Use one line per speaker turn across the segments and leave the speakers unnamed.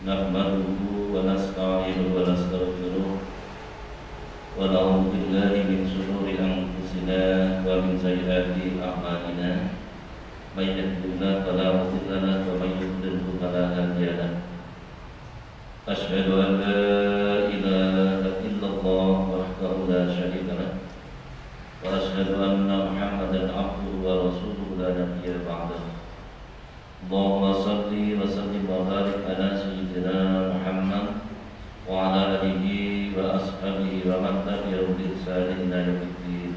نحمده ونستعينه ونستغفره ونعوذ بالله من شرور أنفسنا ومن سيئات أعمالنا من يهده الله فلا مضل له ومن يضلل فلا هادي له أشهد أن لا إله إلا الله وحده لا شريك له وأشهد أن محمدا عبده ورسوله لا نبي بعده اللهم صل وسلم وبارك على سيدنا محمد وعلى آله وأصحابه ومن تبعهم بإحسان إلى يوم الدين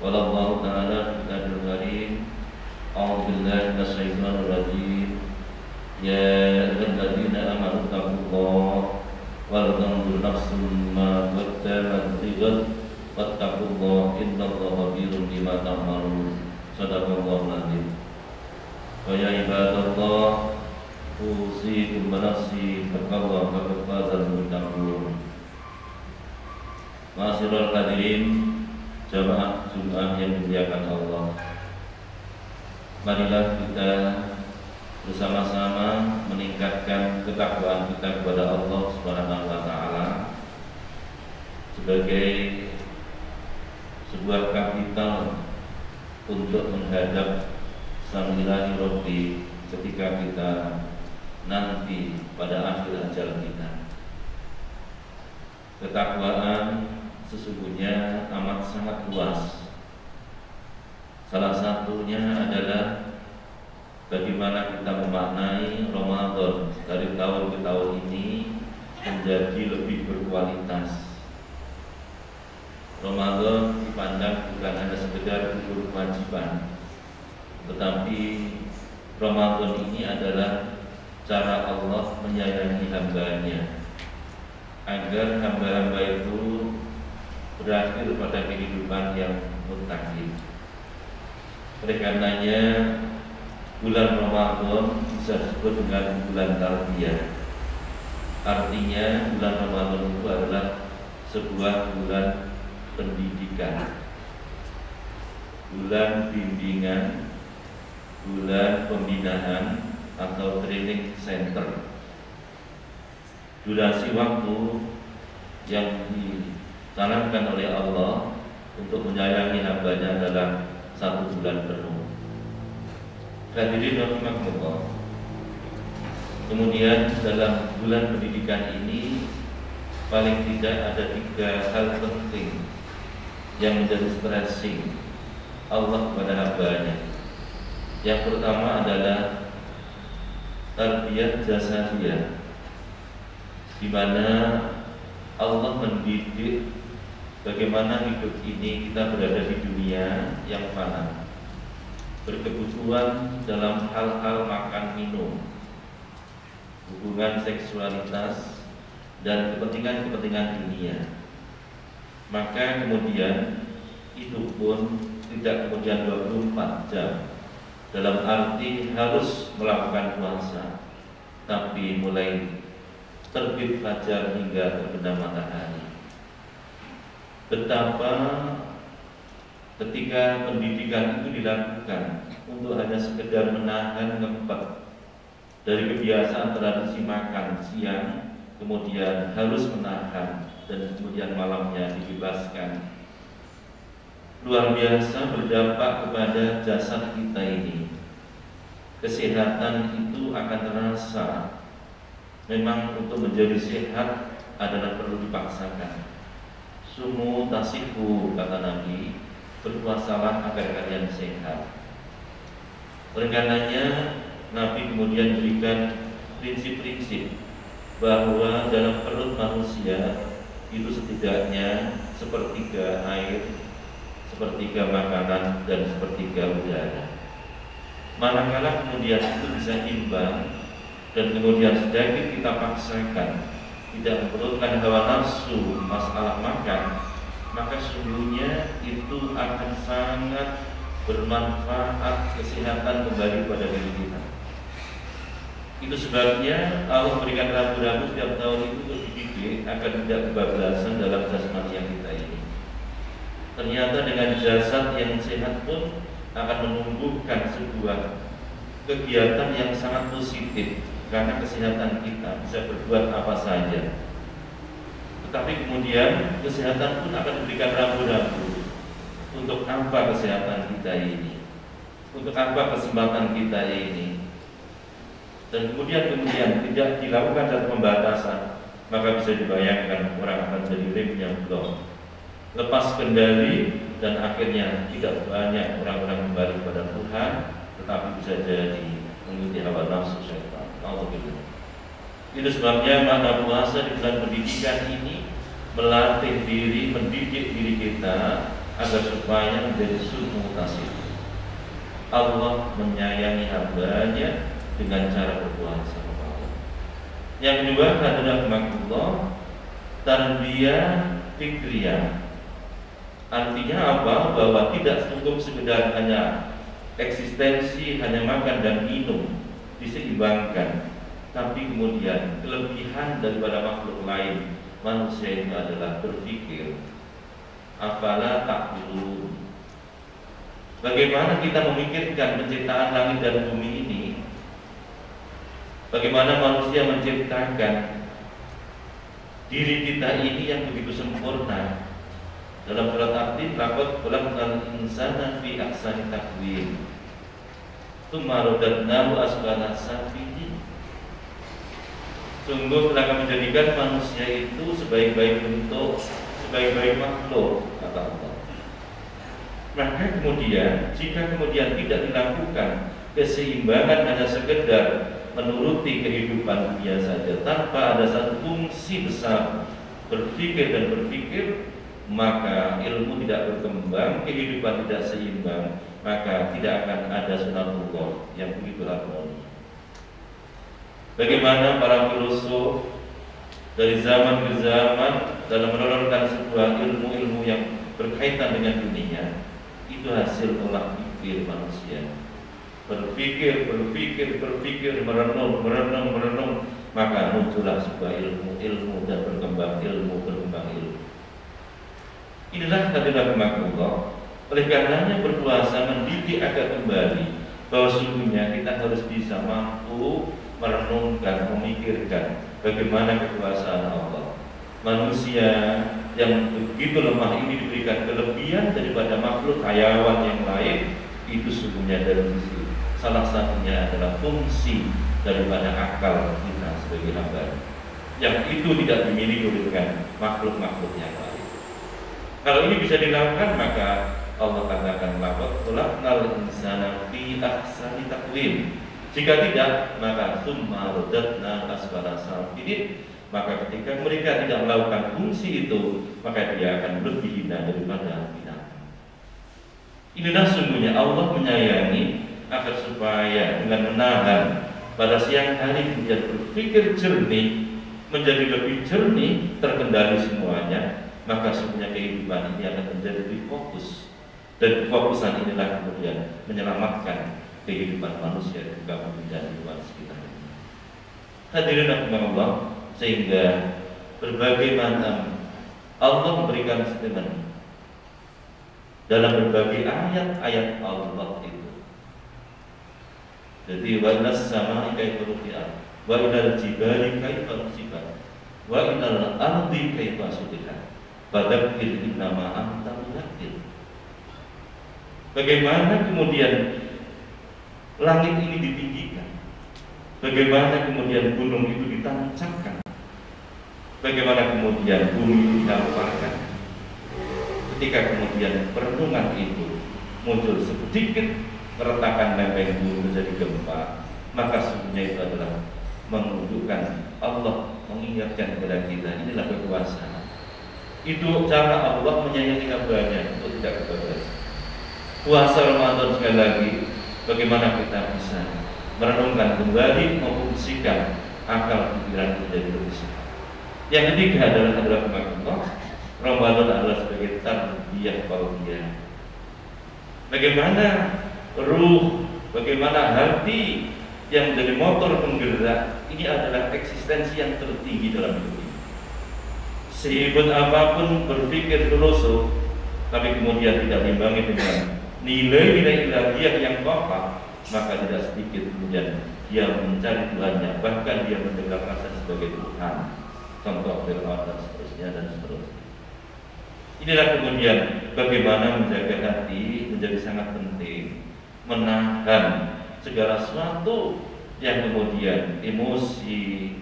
قال الله تعالى في كتابه الكريم أعوذ بالله من الشيطان الرجيم يا أيها الذين آمنوا اتقوا الله ولتنظر نفس ما قدمت لغد واتقوا الله إن الله خبير بما تعملون صدق الله العظيم ويا عباد الله أوصيكم ونفسي بتقوى الله فقد فاز المتقون. Ma'asyiral hadirin jamaah Jumat yang dimuliakan Allah, marilah kita bersama-sama meningkatkan ketakwaan kita kepada Allah Subhanahu wa taala sebagai sebuah kapital untuk menghadap Sang Ilahi Rabbi ketika kita nanti pada akhir ajal kita. Ketakwaan sesungguhnya amat sangat luas. Salah satunya adalah bagaimana kita memaknai Ramadan dari tahun ke tahun ini menjadi lebih berkualitas. Ramadan dipandang bukan hanya sekedar kewajiban, tetapi Ramadan ini adalah cara Allah menyayangi hambanya agar hamba-hamba itu berakhir pada kehidupan yang muttaqin. Oleh karenanya bulan Ramadan bisa disebut dengan bulan tarbiyah. Artinya bulan Ramadan itu adalah sebuah bulan pendidikan, bulan bimbingan, bulan pembinaan atau training center. Durasi waktu yang dicanangkan oleh Allah untuk menyayangi hambanya adalah 1 bulan penuh. Hadirin rahimakumullah. Kemudian dalam bulan pendidikan ini paling tidak ada 3 hal penting yang menjadi stressing Allah kepada hambanya. Yang pertama adalah tarbiyah jasadiyah, di mana Allah mendidik bagaimana hidup ini kita berada di dunia yang fana, berkebutuhan dalam hal-hal makan minum, hubungan seksualitas, dan kepentingan-kepentingan dunia. Maka kemudian hidup pun tidak kemudian 24 jam dalam arti harus melakukan puasa, tapi mulai terbit fajar hingga terbenam matahari. Betapa ketika pendidikan itu dilakukan untuk hanya sekedar menahan ngempet dari kebiasaan tradisi makan siang, kemudian harus menahan dan kemudian malamnya dibebaskan, luar biasa berdampak kepada jasad kita ini. Kesehatan itu akan terasa. Memang untuk menjadi sehat adalah perlu dipaksakan. Sumu tasihu, kata Nabi, berpuasalah agar kalian sehat. Oleh karenanya Nabi kemudian berikan prinsip-prinsip bahwa dalam perut manusia itu setidaknya sepertiga air, sepertiga makanan, dan sepertiga udara. Manakala kemudian itu bisa imbang dan kemudian sedikit kita paksakan, tidak memperlukan hawa nafsu masalah makan, maka sungguhnya itu akan sangat bermanfaat, kesehatan kembali pada diri kita. Itu sebabnya Allah memberikan rambu-rambu setiap tahun itu untuk dididik agar tidak kebablasan dalam jasmani yang kita ini. Ternyata dengan jasad yang sehat pun akan menumbuhkan sebuah kegiatan yang sangat positif karena kesehatan kita bisa berbuat apa saja. Tetapi kemudian kesehatan pun akan diberikan rambu-rambu. Untuk apa kesehatan kita ini? Untuk apa kesempatan kita ini? Dan kemudian tidak dilakukan satu pembatasan, maka bisa dibayangkan orang akan jadi rem yang blok, lepas kendali, dan akhirnya tidak banyak orang-orang kembali kepada Tuhan, tetapi bisa jadi mengikuti hawa nafsu syaitan. Alhamdulillah. Itu sebabnya makna puasa di bulan pendidikan ini melatih diri, mendidik diri kita agar supaya menjadi summu tasir. Allah menyayangi hambanya dengan cara berpuasa. Yang kedua adalah makhluk tarbiyah fikriyah. Artinya apa? Bahwa tidak cukup sekedar hanya eksistensi, hanya makan dan minum, diseimbangkan. Tapi kemudian kelebihan daripada makhluk lain, manusia itu adalah berpikir. Afala ta'qilun. Bagaimana kita memikirkan penciptaan langit dan bumi ini? Bagaimana manusia menciptakan diri kita ini yang begitu sempurna? Dalam surat At-Tin, laqad khalaqnal insana fi ahsani taqwim. Tsumma radadnahu asfala safilin. Sungguh telah kami menjadikan manusia itu sebaik-baik bentuk, sebaik-baik makhluk, kata Allah. Maka kemudian, jika kemudian tidak dilakukan keseimbangan hanya sekedar menuruti kehidupan dunia saja tanpa ada satu fungsi besar berpikir dan berpikir, maka ilmu tidak berkembang, kehidupan tidak seimbang, maka tidak akan ada sunatullah yang begitu harmoni. Bagaimana para filosof dari zaman ke zaman dalam menurunkan sebuah ilmu-ilmu yang berkaitan dengan dunia, itu hasil olah pikir manusia. Berpikir, merenung, maka muncullah sebuah ilmu dan berkembang ilmu. Inilah adalah makhluk. Oleh karenanya berpuasa mendidik agar kembali bahwa sungguhnya kita harus bisa mampu merenungkan, memikirkan bagaimana kekuasaan Allah. Manusia yang begitu lemah ini diberikan kelebihan daripada makhluk hayawan yang lain. Itu sungguhnya dari sisi salah satunya adalah fungsi daripada akal kita sebagai hamba, yang itu tidak dimiliki oleh makhluk-makhluk yang lain. Kalau ini bisa dilakukan, maka Allah katakan laqad khalaqnal insana fi ahsani taqwim. Jika tidak, maka tsumma radadna asfala safilin. Maka ketika mereka tidak melakukan fungsi itu, maka dia akan lebih hina daripada binatang. Inilah sungguhnya Allah menyayangi agar supaya dengan menahan pada siang hari kemudian berpikir jernih, menjadi lebih jernih, terkendali semuanya, maka sungguhnya kehidupan ini akan menjadi lebih fokus. Dan kefokusan inilah kemudian menyelamatkan kehidupan manusia juga dan lingkungan sekitar. Hadirin Allah, sehingga berbagai macam Allah memberikan statement dalam berbagai ayat-ayat Allah itu. Jadi wa inas sama'i kaifa rufi'at, wa ilal jibali kaifa nusibat, wa ilal ardi kaifa sudihat, fadzakir innama anta mudzakir. Bagaimana kemudian langit ini ditinggikan, bagaimana kemudian gunung itu ditancapkan, bagaimana kemudian bumi itu dihamparkan. Ketika kemudian perenungan itu muncul sedikit keretakan lempeng bumi menjadi gempa, maka sesungguhnya itu adalah menunjukkan Allah mengingatkan kepada kita, inilah kekuasaan. Itu cara Allah menyayangi hambanya untuk tidak kebablasan. Puasa Ramadan sekali lagi, bagaimana kita bisa merenungkan kembali, memfungsikan akal pikiran menjadi lebih sehat. Yang ketiga adalah Allah. Ramadan adalah sebagai tarbiyah qauliyah. Bagaimana ruh, bagaimana hati yang menjadi motor penggerak, ini adalah eksistensi yang tertinggi dalam hidup ini. Sehebat apapun berpikir filosof, tapi kemudian tidak diimbangi dengan nilai-nilai ilahiyah yang kokoh, maka tidak sedikit kemudian dia mencari Tuhannya, bahkan dia mendeklarasikan sebagai Tuhan. Contoh Fir'aun dan seterusnya dan seterusnya. Inilah kemudian bagaimana menjaga hati menjadi sangat penting, menahan segala sesuatu yang kemudian emosi,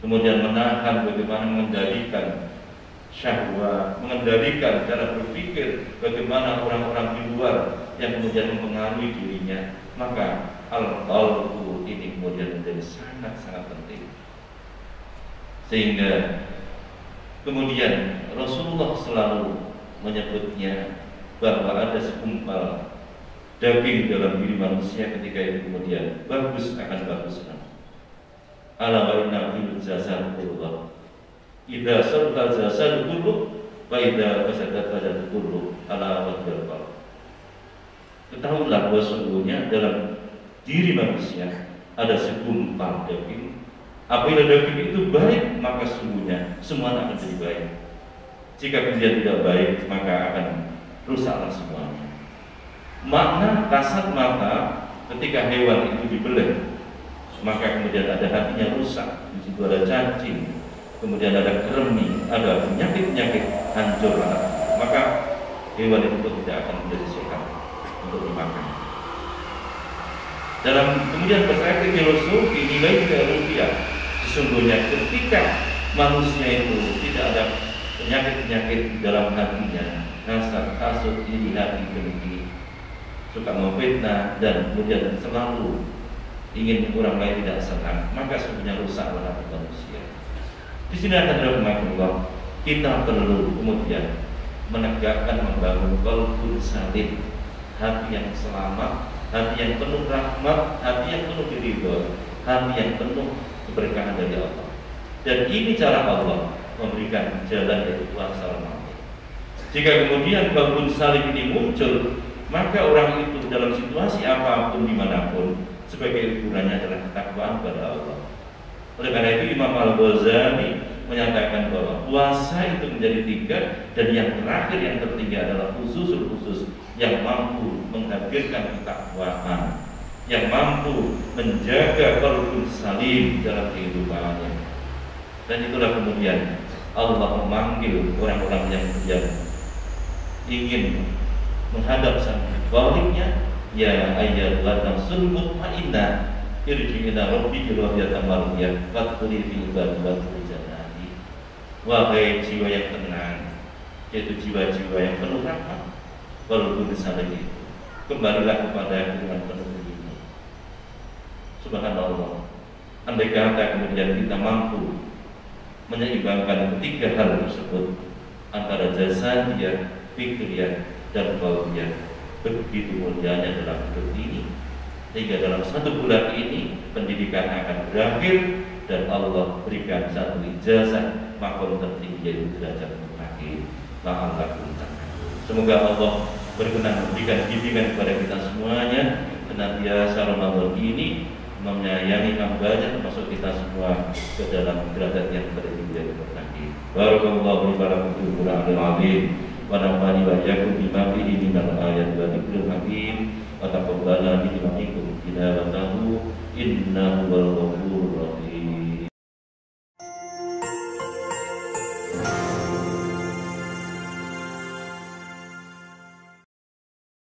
kemudian menahan bagaimana mengendalikan syahwat, mengendalikan cara berpikir, bagaimana orang-orang di luar yang kemudian mempengaruhi dirinya. Maka al-qalbu ini kemudian menjadi sangat-sangat penting. Sehingga kemudian Rasulullah selalu menyebutnya bahwa ada segumpal daging dalam diri manusia ketika itu kemudian bagus akan bagus. Ala wa inna fil jasad kullu. Idza sarqa jasad kullu wa idza fasadat fasad kullu. Ala wa qalb. Ketahuilah bahwa sungguhnya dalam diri manusia ada segumpal daging. Apabila daging itu baik, maka sungguhnya semuanya akan jadi baik. Jika kemudian tidak baik, maka akan rusaklah semuanya. Makna kasat mata ketika hewan itu dibelah, maka kemudian ada hatinya rusak, di situ ada cacing, kemudian ada kermi, ada penyakit-penyakit hancur, maka hewan itu tidak akan menjadi sehat untuk dimakan. Dalam kemudian perspektif filosofi nilai teologi, sesungguhnya ketika manusia itu tidak ada penyakit-penyakit di dalam hatinya, hasad, hasud, iri hati, dengki, suka memfitnah dan kemudian selalu ingin orang lain tidak senang, maka sesungguhnya rusaklah hati manusia. Di sini akan Allah, kita perlu kemudian menegakkan, membangun qalbun salim, hati yang selamat, hati yang penuh rahmat, hati yang penuh ridho, hati yang penuh keberkahan dari Allah. Dan ini cara Allah memberikan jalan yaitu kuasa rahmat. Jika kemudian qalbun salim ini muncul, maka orang itu dalam situasi apapun dimanapun sebagai ukurannya adalah ketakwaan kepada Allah. Oleh karena itu Imam Al-Ghazali menyatakan bahwa puasa itu menjadi 3, dan yang terakhir yang tertinggi adalah khusus yang mampu menghadirkan ketakwaan, yang mampu menjaga qalbun salim dalam kehidupannya. Dan itulah kemudian Allah memanggil orang-orang yang ingin menghadap sang Khaliqnya, ya ayyuhan nafsul mutmainnah irji ila rabbika radiyatan mardiyah fadkhuli fi ibadati jannati. Wahai jiwa yang tenang, yaitu jiwa-jiwa yang penuh rahmat, qalbun salim itu, kembalilah kepada dengan penuh ridho. Subhanallah, andai kata kemudian kita mampu menyeimbangkan 3 hal tersebut antara jasadiyah, fikriyah, dan qalbiyah, begitu mulianya dalam hidup ini, sehingga dalam 1 bulan ini pendidikan akan berakhir dan Allah berikan satu ijazah makom tertinggi yaitu derajat muttaqin. Semoga Allah berkenan memberikan bimbingan kepada kita semuanya, senantiasa Ramadan ini menyayangi hambanya termasuk kita semua ke dalam derajat yang tertinggi yaitu muttaqin. Barakallahu li wa lakum fil Qur'anil azim wa nafa'ani wa iyyakum bima fihi minal ayati wa dzikril hakim wa taqabbala minkum tilawatahu innahu wal